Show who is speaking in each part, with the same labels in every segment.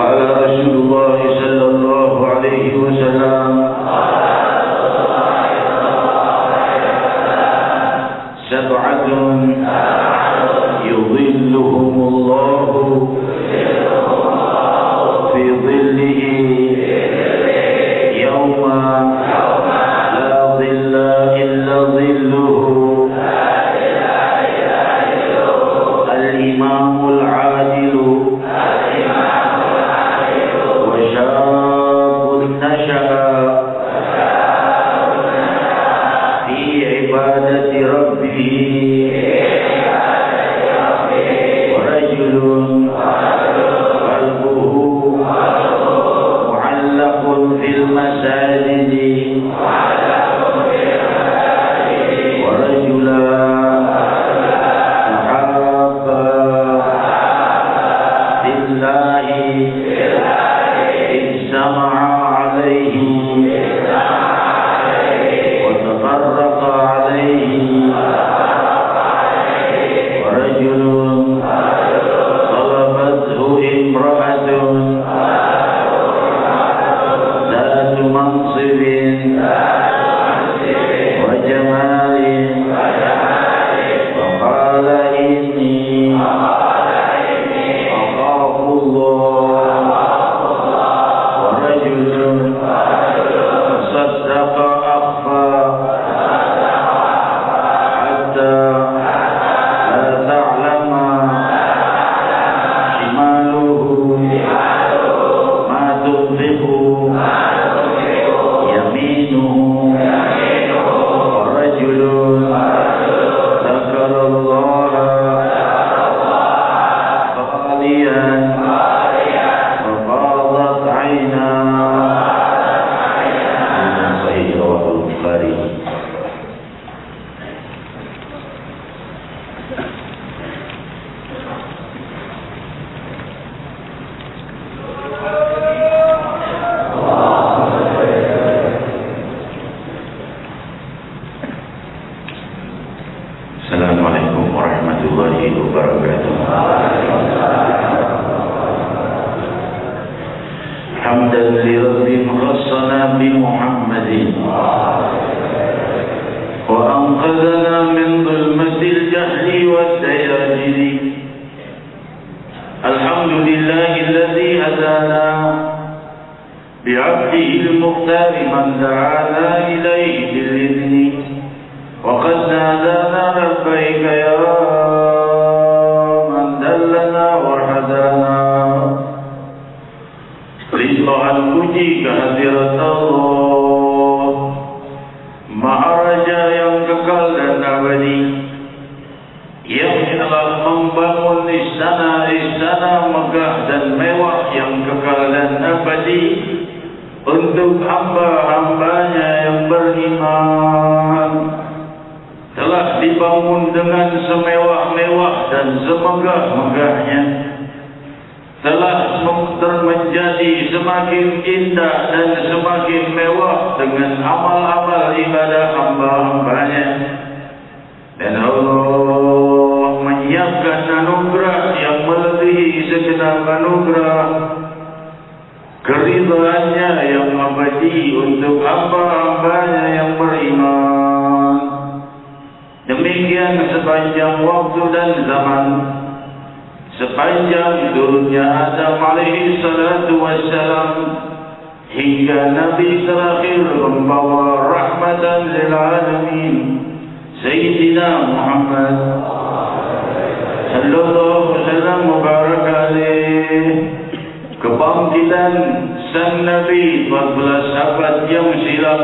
Speaker 1: قال رسول الله صلى الله عليه وسلم سبعة يظلهم الله في ظله يوم لا ظل إلا ظله الإمام العادل وشاب نشأ في عبادة ربه ورجل قلبه معلق في المساجد ورجلا تحابا في الله اجتمع عليه وتفرق عليه ورجل طلبته امرأة ذات منصب وجمال وقال إني أخاف الله ورجل صدق أخفى حتى لا تعلم شماله ما تنفق يمينه ورجل ذكر الله خاليا وفاضت عيناه. صحيح رواه البخاري. Assalamualaikum warahmatullahi wabarakatuh. Hamdan li rabbin khassana bi Muhammadin wa anqadhana min dhulmatil jahli wad dayajiri. Alhamdulillahi alladhi hadana bi'abdihi al-mukhtar man da'ana ilayhi bil-idhni وقد نادانا لبيك يا من دلنا وهدانا. Ridhaan puji kehadirat Allah Maha Raja yang kekal dan abadi, yang telah membangun istana-istana megah dan mewah yang kekal dan abadi untuk hamba-hambanya yang beriman. Telah dibangun dengan semewah-mewah dan semegah-megahnya, telah menjadi semakin indah dan semakin mewah dengan amal-amal ibadah hamba-hambanya. Dan Allah menyiapkan anugerah yang melebihi segenap anugerah, keridhaannya yang abadi untuk hamba-hambanya yang beriman. Demikian sepanjang waktu dan zaman, sepanjang turunnya Adam alaihi salatu wassalam hingga Nabi terakhir membawa rahmatan lil alamin Sayyidina Muhammad sallallahu alaihi wasallam mubarak alaih. Kebangkitan sang Nabi 14 abad yang silam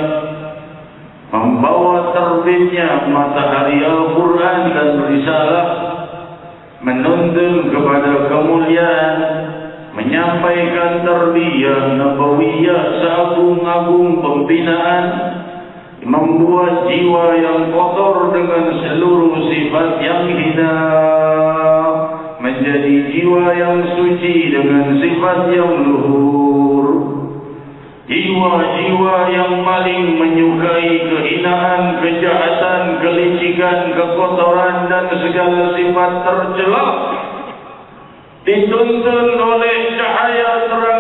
Speaker 1: membawa terbitnya matahari Al-Quran dan risalah, menuntun kepada kemuliaan, menyampaikan tarbiyah nabawiyah seagung-agung pembinaan, membuat jiwa yang kotor dengan seluruh sifat yang hina menjadi jiwa yang suci dengan sifat yang luhur. Jiwa-jiwa yang paling menyukai kehinaan, kejahatan, kelicikan, kekotoran dan segala sifat tercela dituntun oleh cahaya terang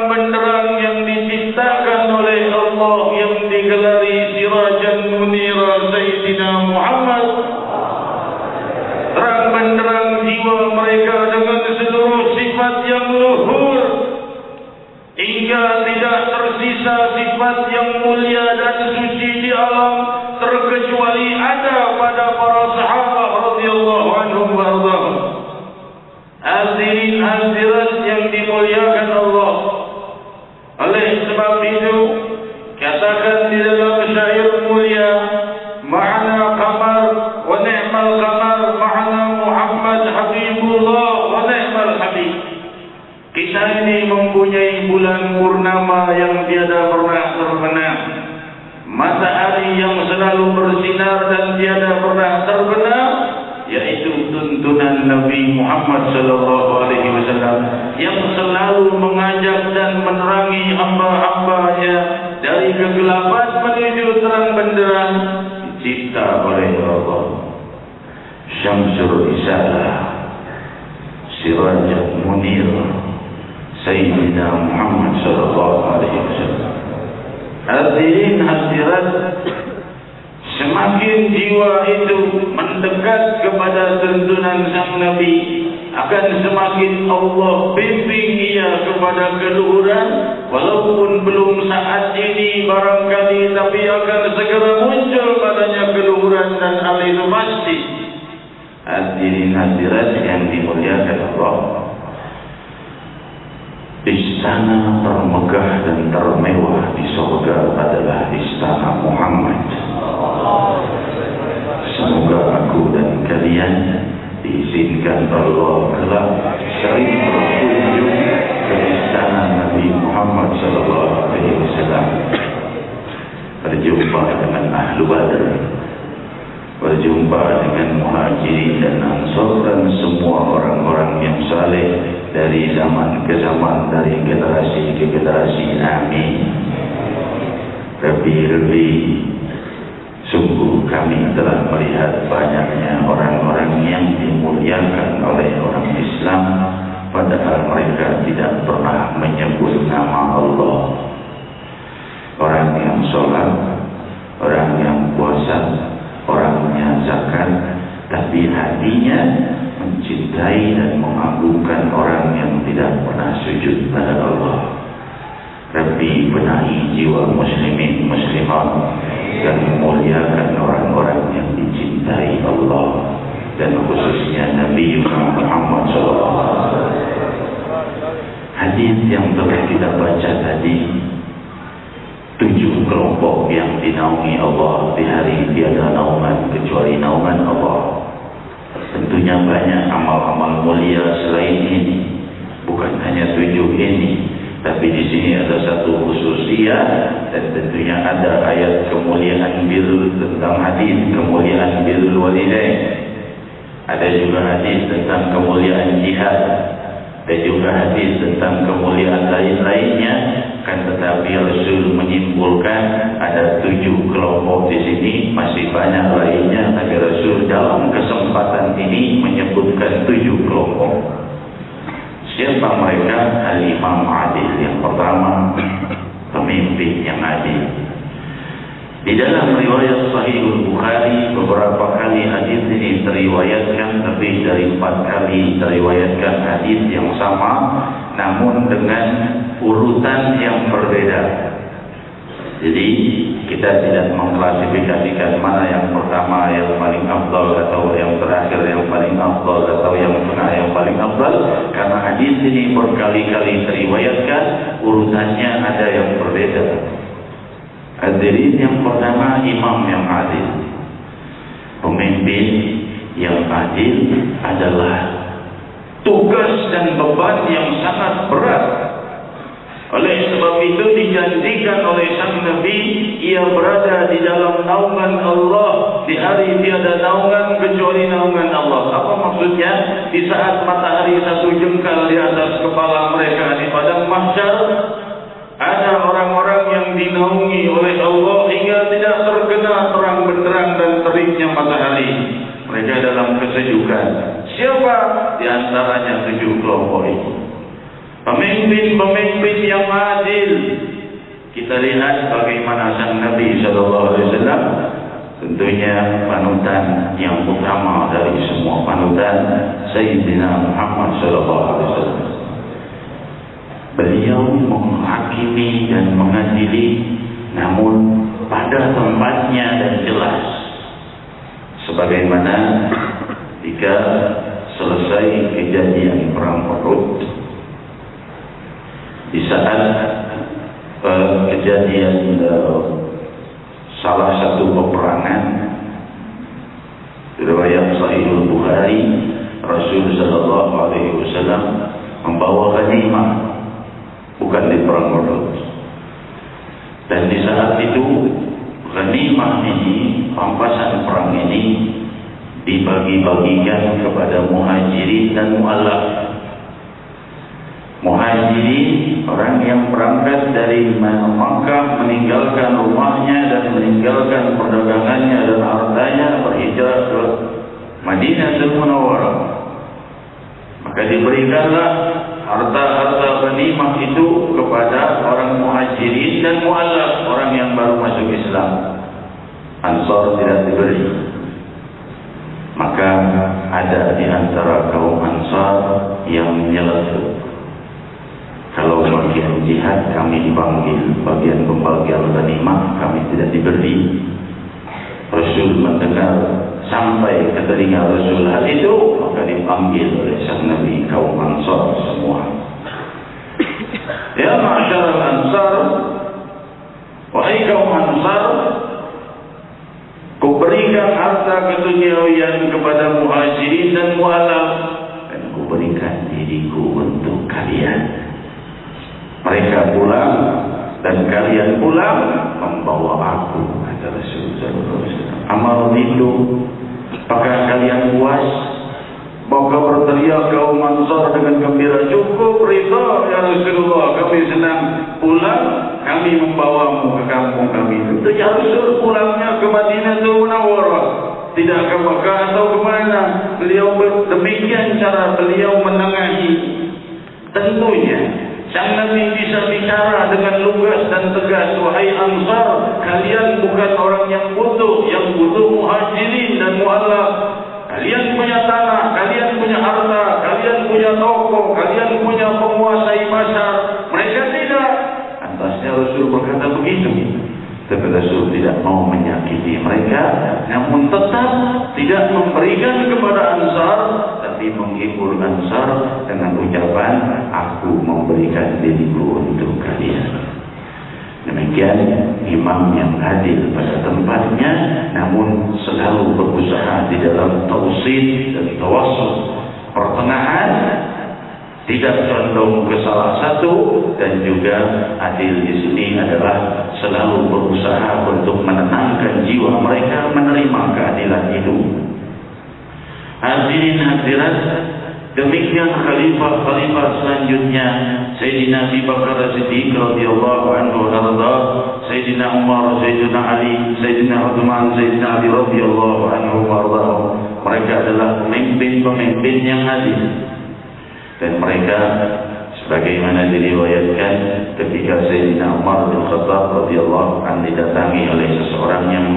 Speaker 1: Hadirin hadirat yang dimuliakan Allah. Oleh sebab itu, katakan di dalam syair mulia, ma'ana qamar wa ni'mal qamar, ma'ana Muhammad Habibullah wa ni'mal habib. Kita ini mempunyai bulan purnama yang tiada pernah terbenam, matahari yang selalu bersinar dan tiada pernah terbenam, yaitu tuntunan Nabi Muhammad SAW yang selalu mengajak dan menerangi hamba-hambanya dari kegelapan menuju terang benderang, dicipta oleh Allah. Syamsul Risalah, Sirajul Munir, Sayyidina Muhammad SAW. Hadirin hadirat, semakin jiwa itu mendekat kepada tuntunan sang Nabi, akan semakin Allah bimbing ia kepada keluhuran, walaupun belum saat ini barangkali, tapi akan segera muncul padanya keluhuran dan hal itu pasti. Hadirin hadirat yang dimuliakan Allah, istana termegah dan termewah di surga adalah istana Muhammad. Semoga aku dan kalian diizinkan Allah kelak sering berkunjung ke istana Nabi Muhammad SAW, berjumpa dengan Ahlu Badr, berjumpa dengan Muhajirin dan Ansor dan semua orang-orang yang saleh dari zaman ke zaman, dari generasi ke generasi. Amin. Lebih-lebih, sungguh kami telah melihat banyaknya orang-orang yang dimuliakan oleh orang Islam, padahal mereka tidak pernah menyebut nama Allah. Orang yang sholat, orang yang puasa, orangnya zakat, tapi hatinya mencintai dan mengagungkan orang yang tidak pernah sujud pada Allah. Rabbi, benahi jiwa muslimin muslimat dan muliakan orang-orang yang dicintai Allah, dan khususnya Nabi Muhammad SAW. Hadis yang telah kita baca tadi, 7 kelompok yang dinaungi Allah di hari tiada naungan kecuali naungan Allah. Tentunya banyak amal-amal mulia selain ini, bukan hanya 7 ini, tapi di sini ada satu khususiyah, dan tentunya ada ayat kemuliaan tentang hadis kemuliaan birrul walidain. Ada juga hadis tentang kemuliaan jihad, dan juga hadis tentang kemuliaan lain-lainnya. Kan tetapi Rasul menyimpulkan ada 7 kelompok di sini, masih banyak lainnya, tapi Rasul dalam kesempatan ini menyebutkan 7 kelompok. Siapa mereka? Al-Imam Adil. Yang pertama, pemimpin yang adil. Di dalam riwayat Sahih Bukhari, beberapa kali hadis ini teriwayatkan, lebih dari 4 kali teriwayatkan hadis yang sama, namun dengan urutan yang berbeda. Jadi kita tidak mengklasifikasikan mana yang pertama yang paling afdal, atau yang terakhir yang paling afdal, atau yang tengah yang paling afdal, karena hadis ini berkali-kali teriwayatkan, urutannya ada yang berbeda. Hadirin, yang pertama, imam yang adil. Pemimpin yang adil adalah tugas dan beban yang sangat berat. Oleh sebab itu dijanjikan oleh sang Nabi, ia berada di dalam naungan Allah di hari tiada naungan kecuali naungan Allah. Apa maksudnya? Di saat matahari 1 jengkal di atas kepala mereka di padang mahsyar, ada orang-orang yang dinaungi oleh Allah hingga tidak terkena terang benderang dan teriknya matahari. Mereka dalam kesejukan. Siapa? Di antaranya 7 kelompok itu. Pemimpin-pemimpin yang adil. Kita lihat bagaimana sang Nabi SAW, tentunya panutan yang utama dari semua panutan, Sayyidina Muhammad SAW. Beliau menghakimi dan mengadili, namun pada tempatnya dan jelas. Sebagaimana jika selesai selesai kejadian perang Uhud, di saat kejadian salah satu peperangan, riwayat Sahih Bukhari, Rasul sallallahu alaihi wasallam membawa ghanimah, bukan di perang Uhud. Dan di saat itu ghanimah ini, rampasan perang ini dibagi-bagikan kepada muhajirin dan mu'allaf. Muhajirin, orang yang berangkat dari Makkah, meninggalkan rumahnya dan meninggalkan perdagangannya dan hartanya, berhijrah ke Madinatul Munawwarah. Maka diberikanlah harta-harta ghanimah itu kepada orang muhajirin dan mu'allaf, orang yang baru masuk Islam. Ansar tidak diberi. Maka ada di antara kaum Ansar yang menyeletuk, kalau bagian jihad kami dipanggil, bagian pembagian ghanimah kami tidak diberi. Rasul mendengar sampai ke telinga Rasul hal itu, maka dipanggil oleh sang Nabi kaum Ansar semua. Ya ma'asyaral Ansar, wahai kaum Ansar, kuberikan harta keduniawian kepada muhajirin dan mu'allaf, dan kuberikan diriku untuk kalian. Mereka pulang dan kalian pulang membawa aku, kata Rasulullah SAW. Amal itu, apakah kalian puas? Maka berteriak kaum Ansar dengan gembira, cukup rida ya Rasulullah, kami senang. Pulang, kami membawamu ke kampung kami. Tentu ya Rasul pulangnya ke Madinatul Munawwarah, tidak ke Makkah atau ke mana. Beliau demikian cara beliau menengahi. Tentunya sang Nabi bisa bicara dengan lugas dan tegas, wahai Ansar, kalian bukan orang yang butuh muhajirin dan mu'allaf. Kalian punya tanah, kalian punya harta, kalian punya toko, kalian punya penguasai pasar. Mereka tidak. Atasnya Rasul berkata begitu. Tapi Rasul tidak mau menyakiti mereka, namun tetap tidak memberikan kepada Ansar, tapi menghibur Ansar dengan ucapan, aku memberikan diriku untuk kalian. Demikian imam yang adil pada tempatnya, namun selalu berusaha di dalam tausid dan tawassul, pertengahan, tidak condong ke salah satu, dan juga adil di sini adalah selalu berusaha untuk menenangkan jiwa mereka menerima keadilan itu. Hadirin hadirat, demikian khalifah selanjutnya, Sayyidina Abu Bakar Siddiq radhiyallahu anhu warda, Sayyidina Umar, Sayyidina Ali, Sayyidina Utsman, Sayyidina Ali radhiyallahu anhu warda. Mereka adalah pemimpin-pemimpin yang adil. Dan mereka sebagaimana diriwayatkan ketika Sayyidina Umar bin Khattab radhiyallahu anhu didatangi oleh seseorang yang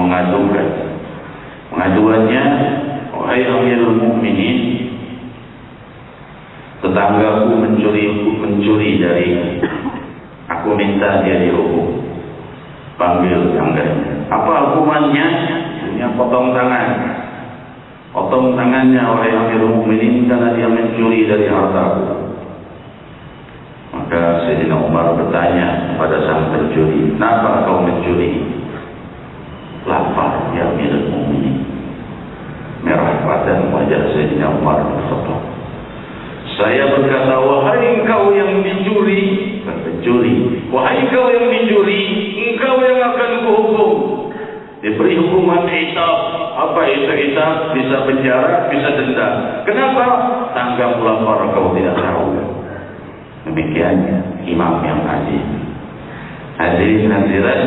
Speaker 1: mengaduannya, wahai Amirul Mukminin, tetanggaku mencuri dari aku minta dia dihukum. Panggil tetangganya. Apa hukumannya? Punya potong tangan. Potong tangannya wahai Amirul Mukminin karena dia mencuri dari hartaku. Maka Sayyidina Umar bertanya kepada sang pencuri, kenapa kau mencuri? Lapar ya Amirul Mukminin. Merah badan wajah Sayyidina Umar bin Khattab. Saya berkata, wahai engkau yang mencuri, wahai engkau yang mencuri, engkau yang akan kuhukum. Diberi hukuman hisab. Apa itu hisab? Bisa penjara, bisa denda. Kenapa? Tanggamu lapar kau tidak tahu. Demikian imam yang adil. Hadirin hadirat,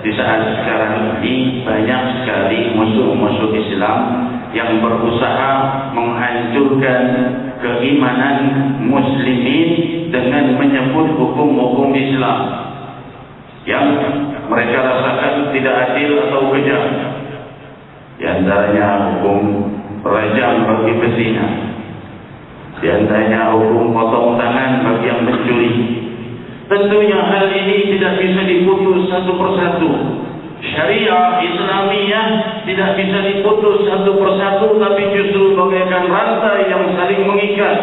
Speaker 1: di saat sekarang ini banyak sekali musuh-musuh Islam yang berusaha menghancurkan keimanan muslimin dengan menyebut hukum-hukum Islam yang mereka rasakan tidak adil atau kejam. Di antaranya hukum rajam bagi pezina, di antaranya hukum potong tangan bagi yang mencuri. Tentunya hal ini tidak bisa diputus satu persatu. Syariah Islamiyah tidak bisa diputus satu persatu, tapi justru bagaikan rantai yang saling mengikat.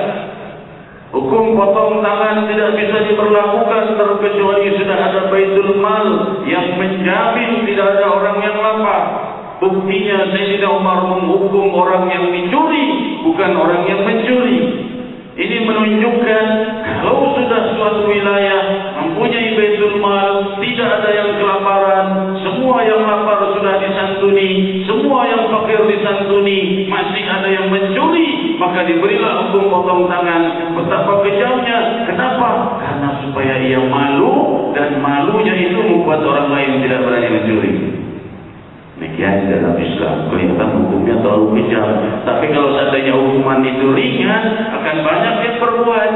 Speaker 1: Hukum potong tangan tidak bisa diberlakukan terkecuali sudah ada baitul mal yang menjamin tidak ada orang yang lapar. Buktinya Sayyidina Umar menghukum orang yang mencuri, bukan orang yang mencuri. Ini menunjukkan kalau sudah suatu wilayah mempunyai baitul mal, tidak ada yang kelaparan, semua yang lapar sudah disantuni, semua yang fakir disantuni, masih ada yang mencuri, maka diberilah hukum potong tangan. Betapa kejamnya. Kenapa? Karena supaya ia malu, dan malunya itu membuat orang lain tidak berani mencuri. Demikian dalam Islam, kelihatan hukumnya terlalu kejam. Tapi kalau seandainya hukuman itu ringan, akan banyak yang berbuat.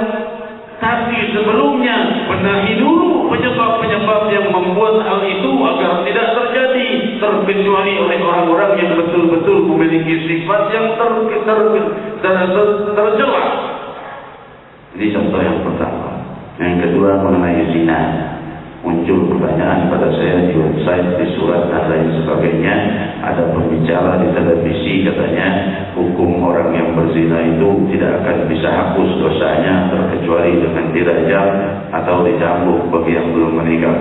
Speaker 1: Tapi sebelumnya benahi dulu penyebab-penyebab yang membuat hal itu agar tidak terjadi, terkecuali oleh orang-orang yang betul-betul memiliki sifat yang tercela. Ini contoh yang pertama. Yang kedua mengenai zina. Muncul pertanyaan pada saya di website, di surat dan lain sebagainya. Ada pembicara di televisi katanya hukum orang yang berzina itu tidak akan bisa hapus dosanya terkecuali dengan dirajam atau dicambuk bagi yang belum menikah.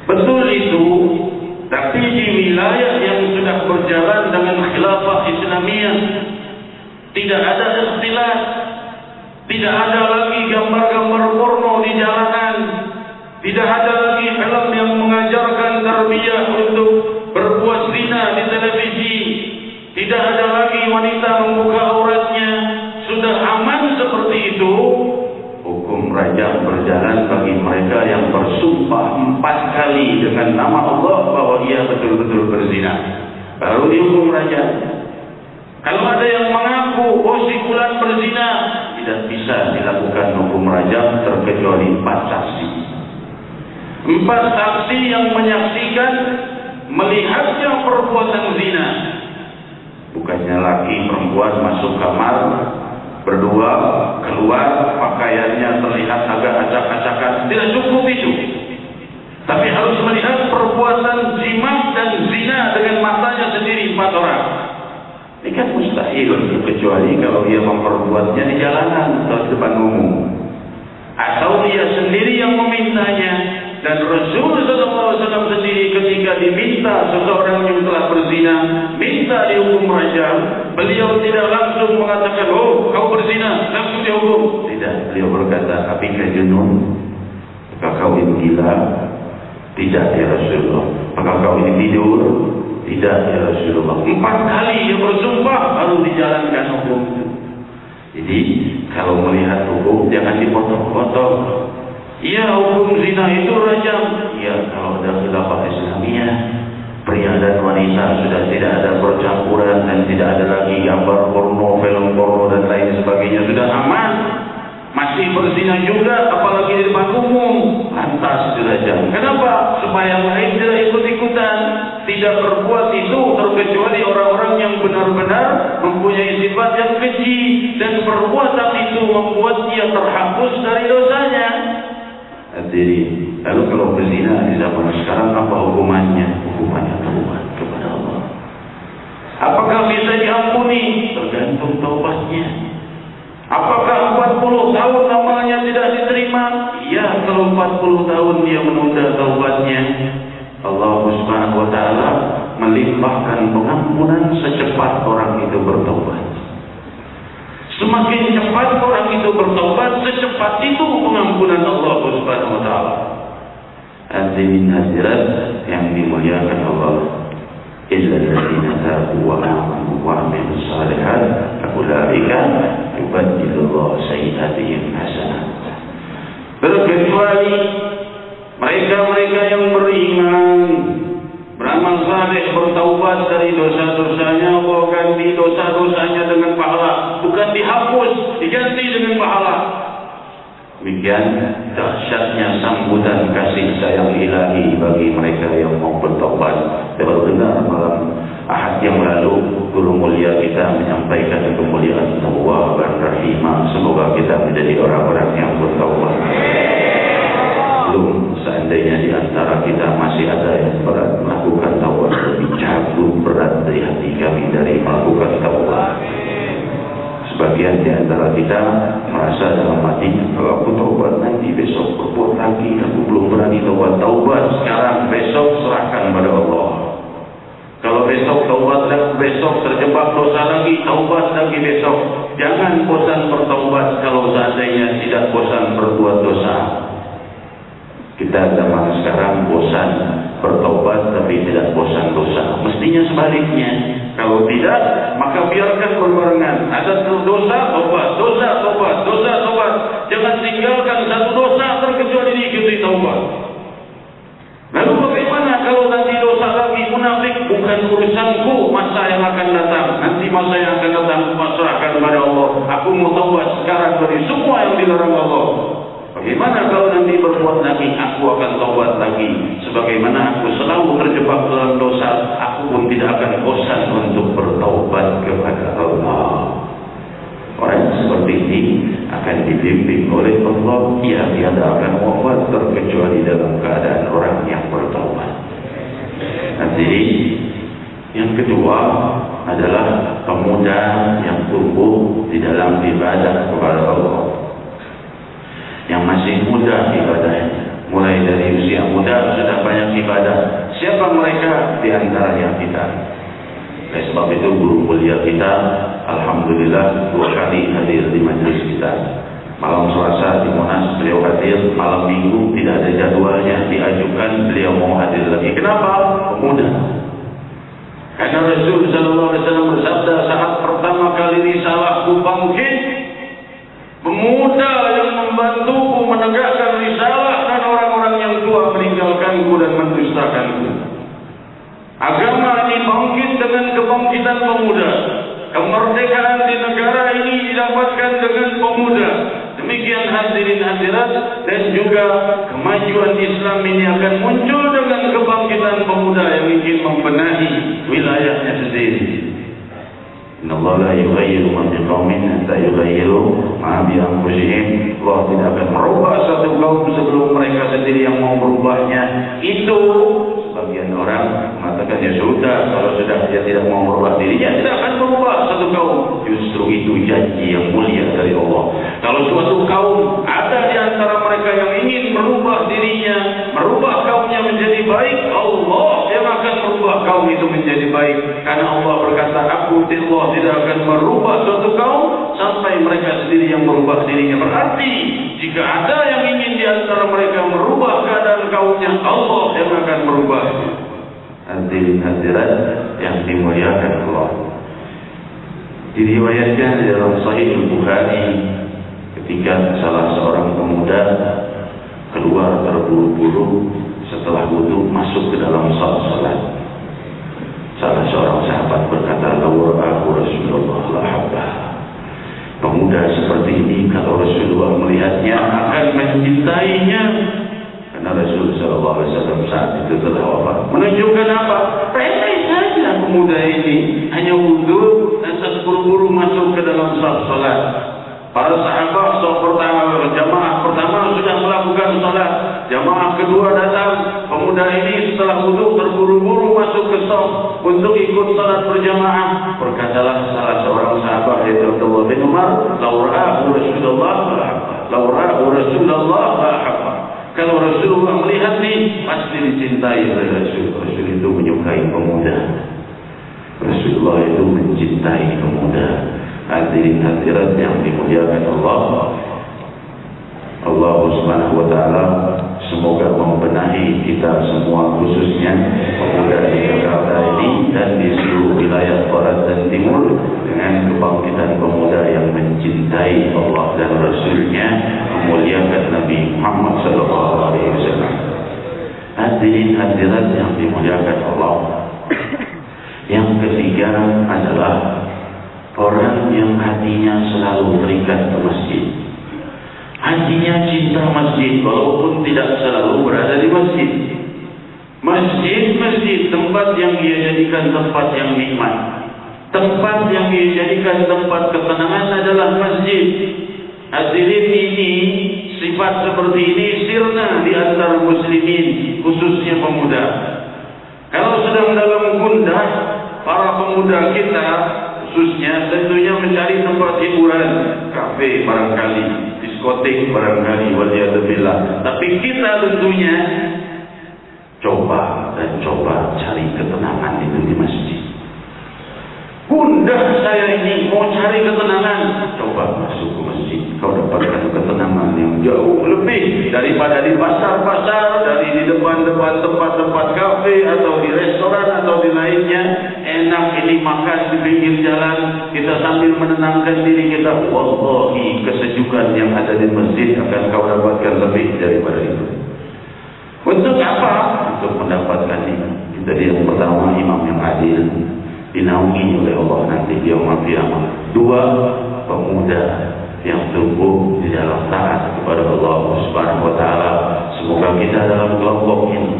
Speaker 1: Betul itu, tapi di wilayah yang sudah berjalan dengan khilafah Islamiyah tidak ada ikhtilaf, tidak ada lagi gambar-gambar porno di jalanan. Tidak ada lagi film yang mengajarkan tarbiyah untuk berbuat zina di televisi. Tidak ada lagi wanita membuka auratnya. Sudah aman seperti itu. Hukum rajam berjalan bagi mereka yang bersumpah 4 kali dengan nama Allah bahwa ia betul-betul berzina. Baru dihukum rajam. Kalau ada yang mengaku, oh si fulan berzina, tidak bisa dilakukan hukum rajam terkecuali 4 saksi. 4 saksi yang menyaksikan melihatnya perbuatan zina. Bukannya laki perempuan masuk kamar berdua, keluar pakaiannya terlihat agak acak-acakan. Tidak cukup itu, tapi harus melihat perbuatan jima dan zina dengan matanya sendiri 4 orang. Ini kan mustahil, kecuali kalau dia memperbuatnya di jalanan atau di depan umum, atau dia sendiri yang memintanya. Dan Rasul SAW sendiri ketika diminta seseorang yang telah berzina minta dihukum rajam, beliau tidak langsung mengatakan, oh kau berzina langsung dihukum. Tidak, beliau berkata, apakah junun? Apakah kau ini gila? Tidak ya Rasulullah. Apakah kau ini tidur? Tidak ya Rasulullah. 4 kali dia bersumpah baru dijalankan hukum itu. Jadi kalau melihat hukum jangan dipotong-potong. Ya, hukum zina itu rajam. Ya, kalau ada khilafah Islamiyah, pria dan wanita sudah tidak ada percampuran dan tidak ada lagi gambar porno, film porno dan lain sebagainya, sudah aman. Masih berzina juga, apalagi di depan umum, lantas dirajam. Kenapa? Supaya yang lain tidak ikut-ikutan. Tidak berbuat itu terkecuali orang-orang yang benar-benar mempunyai sifat yang keji, dan perbuatan itu membuat dia terhapus dari dosanya. Jadi, lalu kalau berzina di zaman sekarang apa hukumannya? Hukumannya taubat kepada Allah. Apakah bisa diampuni? Tergantung taubatnya. Apakah 40 tahun amalnya tidak diterima? Ya, kalau 40 tahun dia menunda taubatnya, Allah Subhanahu wa taala melimpahkan pengampunan secepat orang itu bertaubat. Semakin cepat orang itu bertobat, secepat itu pengampunan Allah Subhanahu wa taala. Hadirin hadirat yang dimuliakan Allah, illa alladziina taabu wa aamanu wa 'amilus shalihaat ulaika yubaddilullahu sayyi'aatihim hasanat. Terkecuali mereka-mereka yang beriman, beramal saleh, bertaubat dari dosa-dosanya, Allah ganti dosa-dosanya dengan pahala, bukan dihapus, diganti dengan pahala. Demikian dahsyatnya sambutan kasih sayang ilahi bagi mereka yang mau bertaubat. Kita baru dengar malam Ahad yang lalu guru mulia kita menyampaikan kemuliaan Tawwaban Rahimah. Semoga kita menjadi orang-orang yang bertaubat. Belum seandainya seandainya di antara kita masih ada yang berat melakukan taubat, lebih cabut berat dari hati kami dari melakukan taubat. Sebagian di antara kita merasa dalam hatinya, kalau aku taubat nanti besok berbuat lagi, aku belum berani taubat. Taubat sekarang, besok serahkan pada Allah. Kalau besok taubat, besok terjebak dosa lagi, taubat lagi besok. Jangan bosan bertaubat kalau seandainya tidak bosan berbuat dosa. Kita zaman sekarang bosan bertaubat tapi tidak bosan dosa. Mestinya sebaliknya. Kalau tidak, maka biarkan berbarengan. Ada dosa, taubat, dosa, taubat, dosa, taubat. Jangan tinggalkan satu dosa terkecuali diikuti taubat. Lalu bagaimana kalau nanti dosa lagi? Munafik, bukan urusanku masa yang akan datang. Nanti masa yang akan datang pasrahkan pada Allah. Aku mau taubat sekarang dari semua yang dilarang Allah. Bagaimana kalau nanti berbuat lagi? Aku akan taubat lagi. Sebagaimana aku selalu terjebak dalam dosa, aku pun tidak akan bosan untuk bertaubat kepada Allah. Orang seperti ini akan dibimbing oleh Allah. Ia tidak akan wafat terkecuali dalam keadaan orang yang bertaubat. Nanti yang kedua adalah pemuda yang tumbuh di dalam ibadah kepada Allah, yang masih muda ibadahnya, mulai dari usia muda sudah banyak ibadah. Siapa mereka? Di antaranya kita. Oleh sebab itu guru kuliah kita alhamdulillah 2 kali hadir di majelis kita. Malam Selasa di Monas beliau hadir, malam Minggu tidak ada jadwalnya diajukan, beliau mau hadir lagi. Kenapa? Pemuda. Karena Rasul sallallahu alaihi wasallam bersabda, saat pertama kali risalahku bangkit, pemuda yang membantuku menegakkan risalah dan orang-orang yang tua meninggalkanku dan mendustakanku. Agama ini bangkit dengan kebangkitan pemuda. Kemerdekaan di negara ini didapatkan dengan pemuda. Demikian hadirin hadirat, dan juga kemajuan Islam ini akan muncul dengan kebangkitan pemuda yang ingin membenahi wilayahnya sendiri. Allah la yughayyiru ma biqaumin hatta yughayyiru ma bi anfusihim. Allah tidak akan merubah satu kaum sebelum mereka sendiri yang mau merubahnya. Itu sebagian orang mengatakan ya sudah, kalau sudah dia tidak mau merubah dirinya, tidak akan merubah satu kaum. Justru itu janji yang mulia dari Allah. Kalau suatu kaum ada di antara mereka yang ingin merubah dirinya, merubah kaumnya menjadi baik, Allah yang akan merubah kaum itu menjadi baik. Karena Allah berkata, aku tidak akan merubah suatu kaum sampai mereka sendiri yang merubah dirinya. Berarti jika ada yang ingin di antara mereka merubah keadaan kaumnya, Allah yang akan merubahnya. Hadirin hadirat yang dimuliakan Allah, diriwayatkan dalam Sahih Bukhari ketika salah seorang pemuda keluar terburu-buru setelah wudu masuk ke dalam salat. Salah seorang sahabat berkata, "Law ra'ahu Rasulullah la habba." Pemuda seperti ini kalau Rasulullah melihatnya akan mencintainya. Karena Rasul sallallahu alaihi wasallam saat itu telah wafat. Menunjukkan apa? Remeh saja pemuda ini, hanya wudu dan terburu-buru masuk ke dalam salat. Para sahabat jamaah pertama sudah melakukan salat, jamaah kedua datang, pemuda ini setelah wudu terburu-buru masuk ke shaf untuk ikut salat berjamaah. Berkatalah salah seorang sahabat yaitu Abdullah bin Umar, "Law ra'ahu Rasulullah la habba." Law ra'ahu Rasulullah la habba. Kalau Rasulullah melihat nih, pasti dicintai oleh Rasul. Rasul itu menyukai pemuda. Rasulullah itu mencintai pemuda. Hadirin hadirat yang dimuliakan Allah, Allah Subhanahu wa taala semoga membenahi kita semua, khususnya pemuda di Jakarta ini dan di seluruh wilayah barat dan timur, dengan kebangkitan pemuda yang mencintai Allah dan Rasulnya, memuliakan Nabi Muhammad SAW. Hadirin hadirat yang dimuliakan Allah, yang ketiga adalah orang yang hatinya selalu terikat ke masjid. Hatinya cinta masjid walaupun tidak selalu berada di masjid. Masjid tempat yang dia jadikan tempat yang nikmat, tempat yang dia jadikan tempat ketenangan adalah masjid. Hadirin, ini sifat sifat seperti ini sirna di antara muslimin, khususnya pemuda. Kalau sedang dalam gundah, para pemuda kita khususnya tentunya mencari tempat hiburan, kafe barangkali, diskotik barangkali, waliyadzubillah. Tapi kita tentunya coba cari ketenangan itu di masjid. Gundah saya ini mau cari ketenangan, coba masuk ke masjid, kau dapatkan ketenangan yang jauh lebih daripada di pasar-pasar, dari di depan-depan tempat-tempat kafe atau di restoran atau di lainnya. Enak ini makan di pinggir jalan, kita sambil menenangkan diri kita. Wallahi, kesejukan yang ada di masjid akan kau dapatkan lebih daripada itu. Untuk apa? Untuk mendapatkan ini. Jadi yang pertama, imam yang adil, dinaungi oleh Allah nanti di yaumul qiyamah. Dua, pemuda yang tumbuh di dalam taat kepada Allah Subhanahu wa taala. Semoga kita dalam kelompok ini.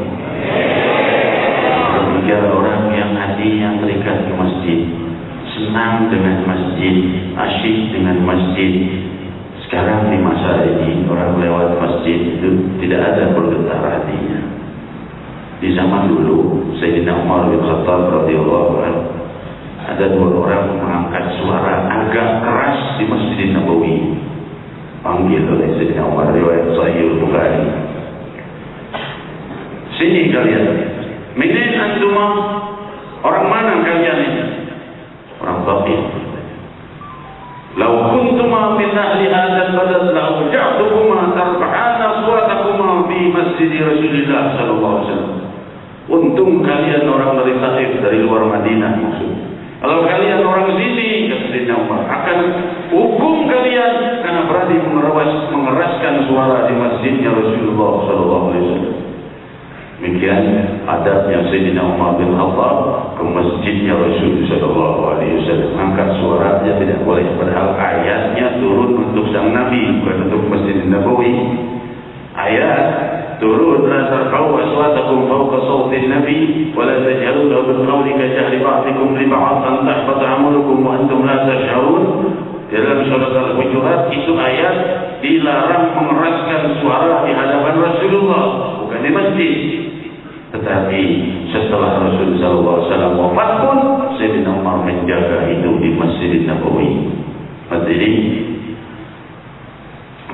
Speaker 1: Ketiga, orang yang hatinya terikat ke masjid, senang dengan masjid, asyik dengan masjid. Sekarang di masa ini orang lewat masjid itu tidak ada bergetar hatinya. Di zaman dulu Sayyidina Umar bin Khattab radhiyallahu anhu, ada dua orang mengangkat suara agak keras di Masjid Nabawi. Panggil oleh Sayyidina Umar, riwayat Sahih Bukhari. Sini kalian. Minin antuma, orang mana kalian ini? Orang Baqi. Lau kuntuma min ahli hadzal balad la uja'tukuma tarfa'ana aswatakuma fi masjid Rasulullah sallallahu alaihi wasallam. Untung kalian orang dari Taif, dari luar Madinah maksudnya. Kalau kalian orang sini, kata Sayyidina Umar, akan hukum kalian karena berani mengeraskan suara di masjidnya Rasulullah sallallahu alaihi wasallam. Demikian adabnya Sayyidina Umar bin Khattab ke masjidnya Rasulullah sallallahu alaihi wasallam. Angkat suaranya tidak boleh, padahal ayatnya turun untuk sang Nabi, bukan untuk Masjid Nabawi. Ayat turun, la tarfa'u aswatakum fawqa sawti nabi wa la tajharu lahu bil qawli ka jahri ba'dikum li ba'd an tahbata 'amalukum wa antum la tash'urun. Dalam surat Al-Hujurat itu ayat dilarang mengeraskan suara di hadapan Rasulullah, bukan di masjid. Tetapi setelah Rasulullah SAW wafat pun Sayyidina Umar menjaga itu di Masjid Nabawi. Jadi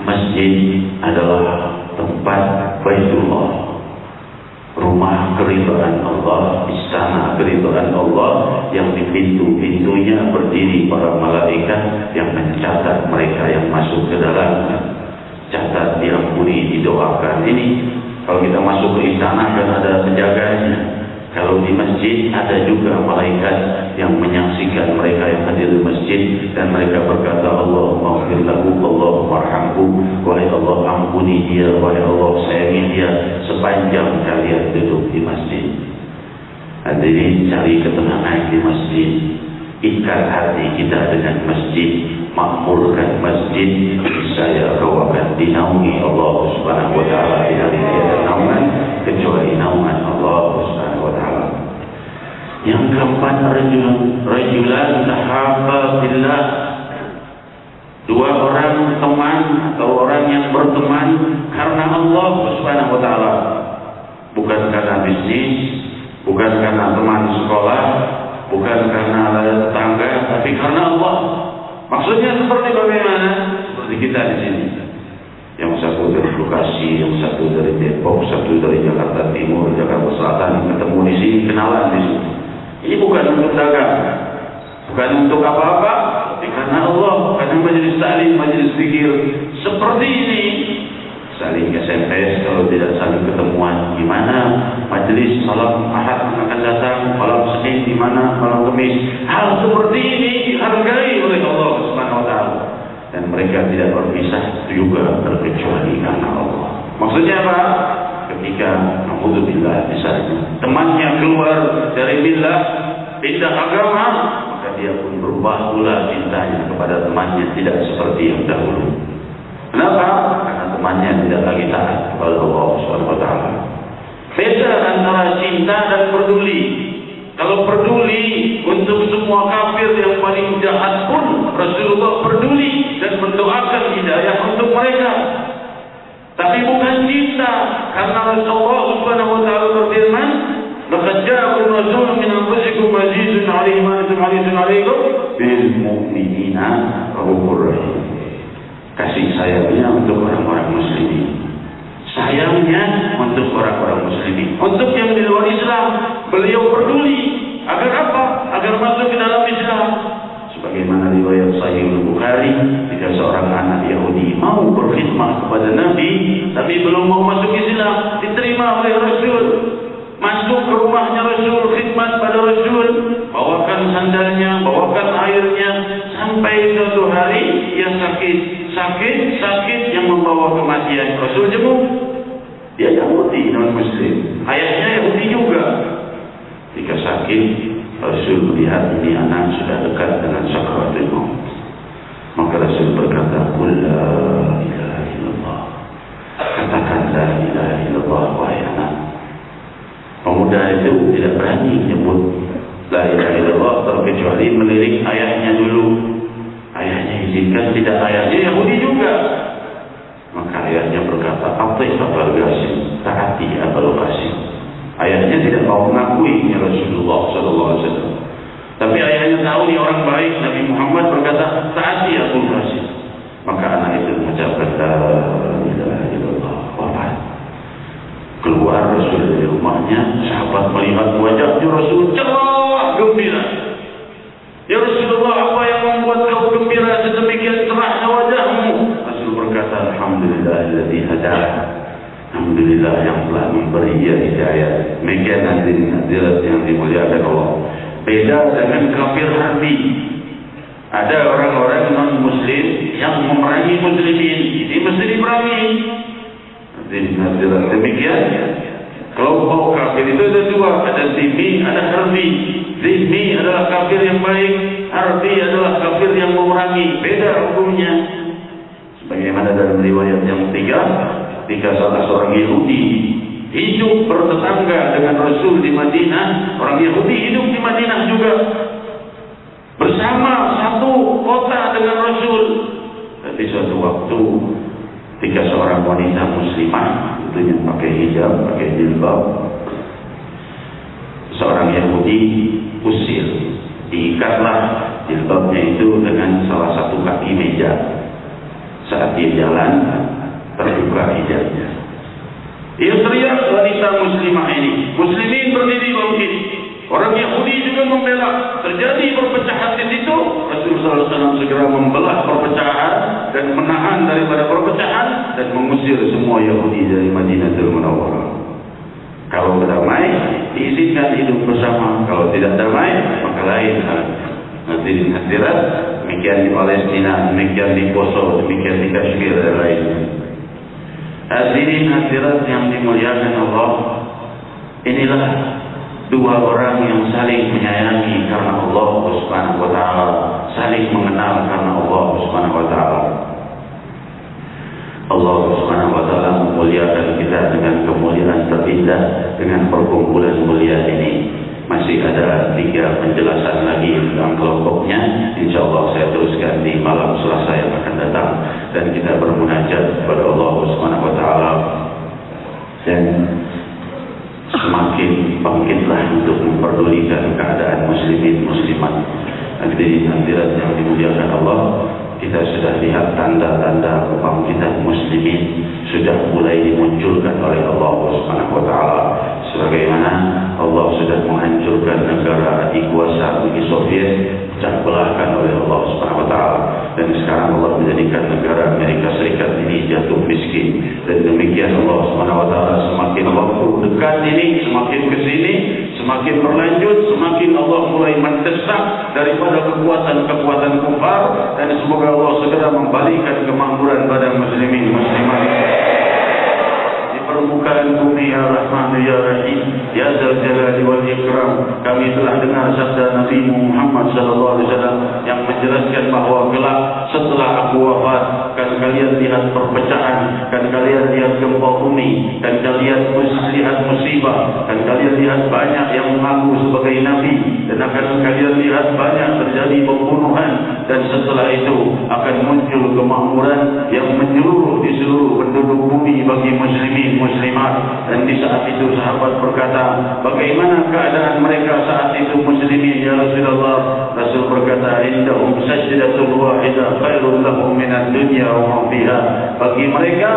Speaker 1: masjid adalah tempat Baitullah, rumah keridhaan Allah, istana keridhaan Allah, yang di pintu-pintunya berdiri para malaikat yang mencatat mereka yang masuk ke dalamnya. Catat, diampuni, didoakan. Ini kalau kita masuk ke istana kan ada penjaganya. Kalau di masjid ada juga malaikat yang menyaksikan mereka yang hadir di masjid, dan mereka berkata, Allahumma ighfir lahu, Allahumma arhamhu, wahai Allah ampuni dia, wahai Allah sayangi dia sepanjang kalian duduk di masjid. Hadirin, cari ketenangan di masjid, ikat hati kita dengan masjid, makmurkan masjid, saya kau akan dinaungi Allah Subhanahu wa taala di hari tiada naungan kecuali naungan Allah Subhanahu wa taala. Yang keempat, rajulan tahabba billah, dua orang teman atau orang yang berteman karena Allah Subhanahu wa taala, bukan karena bisnis, bukan karena teman sekolah, bukan karena tetangga, tapi karena Allah. Maksudnya seperti bagaimana? Seperti kita di sini. Yang satu dari Bekasi, yang satu dari Depok, satu dari Jakarta Timur, Jakarta Selatan, ketemu di sini, kenalan di sini. Ini bukan untuk dagang, bukan untuk apa-apa, tapi karena Allah, karena majelis taklim, majelis zikir seperti ini. Saling SMS kalau tidak saling ketemuan. Gimana majelis malam Ahad akan datang, malam Senin di mana, malam Kamis. Hal seperti ini dihargai oleh Allah Subhanahu wa taala, dan mereka tidak berpisah juga terkecuali karena Allah. Maksudnya apa? Ketika naudzubillah misalnya temannya keluar dari billah, pindah agama, maka dia pun berubah pula cintanya kepada temannya, tidak seperti yang dahulu. Kenapa? Karena temannya tidak lagi taat kepada Allah Subhanahu wa taala. Beda antara cinta dan peduli. Kalau peduli untuk semua kafir yang paling jahat pun Rasulullah peduli dan mendoakan hidayah untuk mereka. kita. Karena Rasulullah Subhanahu wa taala berfirman, "Laqad ja'akum rasulun min anfusikum azizun 'alaihi ma antum 'alaikum bil mu'minina raufur rahim." Kasih sayangnya untuk orang-orang muslimin. Sayangnya untuk orang-orang muslimin. Untuk yang di luar Islam, beliau peduli. Agar apa? Agar masuk ke dalam Islam. Sebagaimana riwayat Sahih Bukhari, jika seorang anak Yahudi mau berkhidmat kepada Nabi, tapi belum mau masuk Islam, diterima oleh Rasul. Masuk ke rumahnya Rasul, khidmat pada Rasul, bawakan sandalnya, bawakan airnya, sampai suatu hari ia sakit yang membawa kematian. Rasul jenguk. Dia Yahudi, non-Muslim. Ayahnya Yahudi juga. Jika sakit, Rasul melihat ini anak sudah dekat dengan sakaratul maut. Maka Rasul berkata, "Qul la ilaha illallah." Katakan la ilaha illallah, wahai anak. Pemuda itu tidak berani menyebut la ilaha illallah terkecuali melirik ayahnya dulu. Ayahnya izinkan, tidak, ayahnya Yahudi juga. Maka ayahnya berkata, "Atih Abul Qasim, taati Abul Qasim." Ayahnya tidak mau mengakui Rasulullah SAW. Tapi ayahnya tahu dia orang baik. Nabi Muhammad berkata, "Taati Abul Qasim." Maka anak itu mengucapkan la ilaha illallah, wafat. Keluar Rasul dari rumahnya, sahabat melihat wajahnya Rasul cerah, gembira. "Ya Rasulullah, apa yang membuat kau gembira sedemikian cerahnya wajahmu?" Rasul berkata, "Alhamdulillahilladzi hadana." Alhamdulillah yang telah memberi ia hidayah. Demikian hadirin yang dimuliakan Allah. Beda dengan kafir harbi. Ada orang-orang non-muslim yang memerangi muslimin. Ini mesti diperangi. Demikian kelompok kafir itu ada dua, ada zimmi, ada harbi. Zimmi adalah kafir yang baik, harbi adalah kafir yang memerangi. Beda hukumnya. Sebagaimana dalam riwayat yang ketiga, ketika salah seorang Yahudi hidup bertetangga dengan Rasul di Madinah, orang Yahudi hidup di Madinah juga, bersama satu kota dengan Rasul. Tapi suatu waktu, ketika seorang wanita muslimah, tentunya pakai hijab, pakai jilbab, seorang Yahudi usir, diikatlah jilbabnya itu dengan salah satu kaki meja. Saat dia jalan, terbuka hijabnya. Dia teriak wanita muslimah ini. Muslimin berdiri bangkit. Orang Yahudi juga membela. Terjadi perpecahan di situ. Rasulullah SAW segera membelah perpecahan dan menahan daripada perpecahan dan mengusir semua Yahudi dari Madinatul Munawwarah. Kalau damai, diizinkan hidup bersama. Kalau tidak damai, maka lain halnya. Hadirin hadirat, demikian di Palestina, demikian di Poso, demikian di Kashmir dan lainnya. Hadirin hadirat yang dimuliakan Allah, inilah dua orang yang saling menyayangi karena Allah Subhanahu wa taala, saling mengenal karena Allah Subhanahu wa taala. Allah Subhanahu wa taala memuliakan kita dengan kemuliaan terindah dengan perkumpulan mulia ini. Masih ada 3 penjelasan lagi tentang kelompoknya. InsyaAllah saya teruskan di malam Selasa yang akan datang. Dan kita bermunajat kepada Allah Subhanahu wa taala. Dan semakin bangkitlah untuk memperdulikan keadaan muslimin muslimat. Hadirat yang dimuliakan Allah, kita sudah lihat tanda-tanda kebangkitan muslimin sudah mulai dimunculkan oleh Allah Subhanahu wa taala. Sebagaimana Allah sudah menghancurkan negara adikuasa Uni Soviet, pecah belahkan oleh Allah Subhanahu wa taala, dan sekarang Allah menjadikan negara Amerika Serikat ini jatuh miskin. Dan demikian Allah Subhanahu wa taala semakin waktu dekat ini, semakin ke sini, semakin berlanjut, semakin Allah mulai mendesak daripada kekuatan-kekuatan kufar, dan semoga Allah segera membalikkan kemakmuran pada muslimin muslimat di permukaan bumi. Ya Rahman ya Rahim ya Dzal Jalali wal Ikram. Kami telah dengar sabda Nabi Muhammad SAW yang menjelaskan bahawa kelak setelah aku wafat, kan kalian lihat perpecahan, kan kalian lihat gempa bumi, kan kalian lihat musibah, kan kalian lihat banyak yang mengaku sebagai Nabi, dan akan kalian lihat banyak terjadi pembunuhan, dan setelah itu akan muncul kemakmuran yang menyeluruh di seluruh penduduk bumi bagi muslimin muslimat. Dan di saat itu sahabat berkata, bagaimana keadaan mereka saat itu muslimin ya Rasulullah? Rasul berkata, indahum sajdatul wahidah khairun lahum minad dunya wa ma fiha. Bagi mereka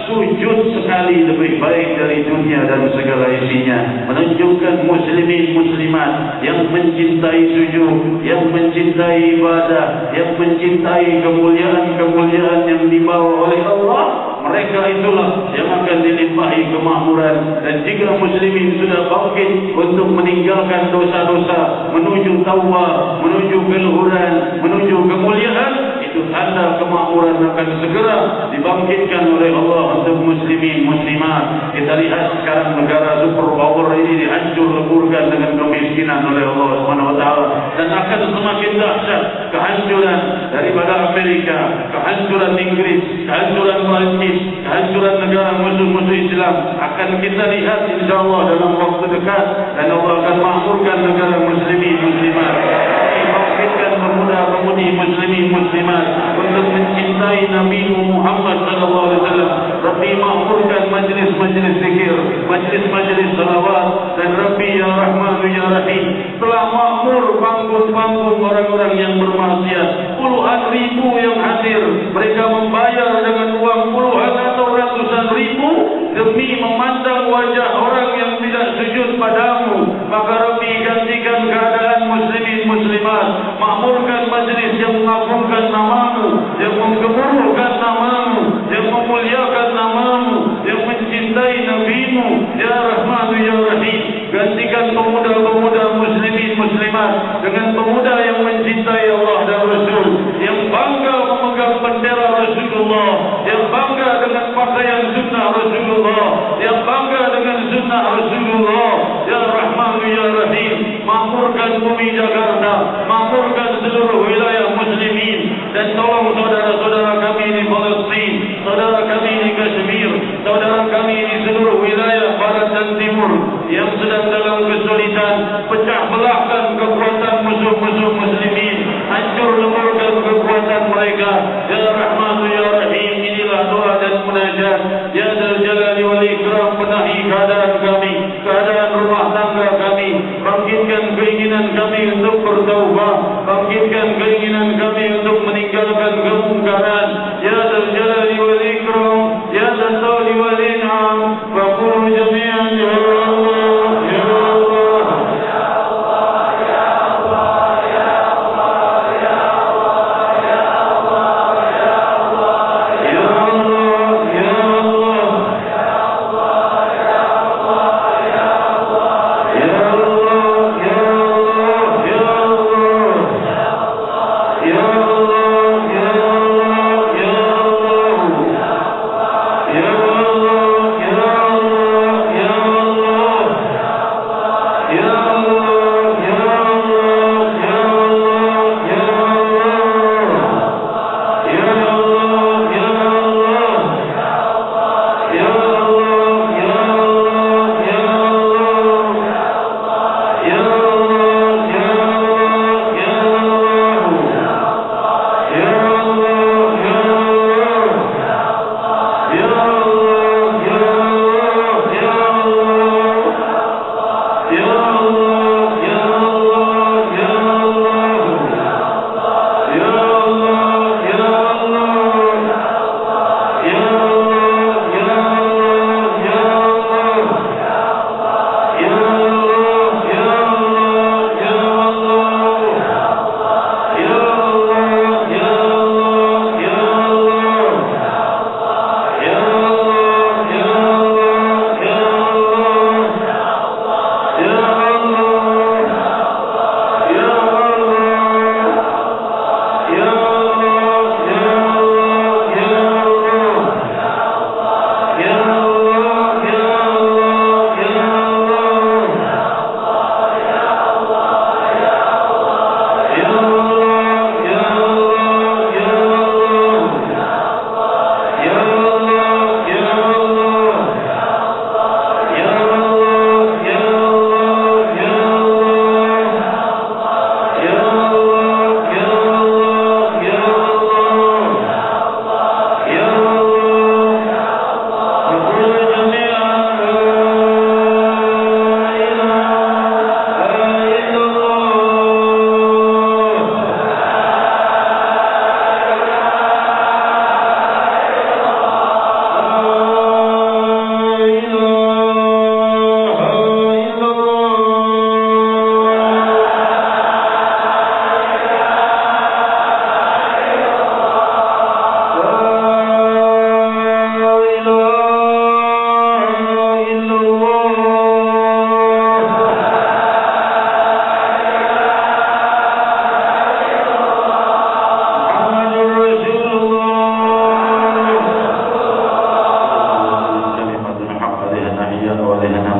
Speaker 1: sujud sekali lebih baik dari dunia dan segala isinya. Menunjukkan muslimin muslimat yang mencintai sujud, yang mencintai ibadah, yang mencintai kemuliaan-kemuliaan yang dibawa oleh Allah. Mereka itulah yang akan dilimpahi kemakmuran. Dan jika muslimin sudah bangkit untuk meninggalkan dosa-dosa, menuju taubat, menuju keluhuran, menuju kemuliaan, itu tanda kemakmuran akan segera dibangkitkan oleh Allah untuk muslimin muslimat. Kita lihat sekarang negara superpower ini dihancur leburkan dengan kemiskinan oleh Allah SWT, dan akan semakin dahsyat kehancuran daripada Amerika, kehancuran Inggris, kehancuran Perancis, kehancuran negara musuh-musuh Islam akan kita lihat insyaAllah dalam waktu dekat. Dan Allah akan makmurkan negara muslimin muslimat, dibangkitkan pemuda-pemudi muslimin muslimat untuk mencintai Nabi Muhammad SAW. Rabbi makmurkan majlis-majlis zikir, majlis-majlis salawat. Dan Rabbi ya Rahman ya Rahim telah makmur panggung-panggung orang-orang yang bermaksiat. Puluhan ribu yang hadir, mereka membayar dengan uang puluhan atau ratusan ribu demi memandang wajah orang yang tidak sujud padamu. Maka Rabbi gantikan keadaan muslimin muslimat, makmurkan majlis yang mengagungkan namamu, yang menggemuruhkan namamu, yang memuliakan namamu, yang mencintai nabimu ya Rahman ya Rahim. Gantikan pemuda-pemuda muslimin muslimat dengan pemuda yang mencintai Allah dan Rasul, yang bangga memegang bendera Rasulullah, yang bangga dengan pakaian sunnah Rasulullah, yang bangga dengan sunnah Rasulullah ya Rahman ya Rahim. Makmurkan bumi Jakarta, makmurkan seluruh wilayah muslimin. Dan tolong saudara-saudara kami di Palestin, saudara kami di Kashmir, saudara kami di seluruh wilayah barat dan timur yang sedang dalam kesulitan. Pecah belahkan kekuatan musuh-musuh muslimin, hancur leburkan kekuatan mereka ya Rahman ya Rahim. Inilah doa dan munajat ya Dzal Jalali wal Ikram. Benahi keadaan kami, keadaan rumah tangga kami, bangkitkan keinginan kami untuk bertaubat, bangkitkan keinginan kami untuk meninggalkan kemungkaran ya Dzal Jalali wal Ikram ya Dzal Tawli wal In'am. Faqulu jami'an ya Allah ya Allah ya Allah ya Allah ya Allah ya Allah ya Allah ya Allah ya Allah ya Allah ya Allah ya Allah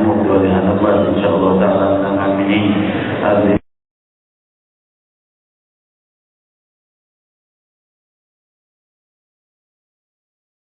Speaker 1: maghfirati Allah insyaallah taala amin.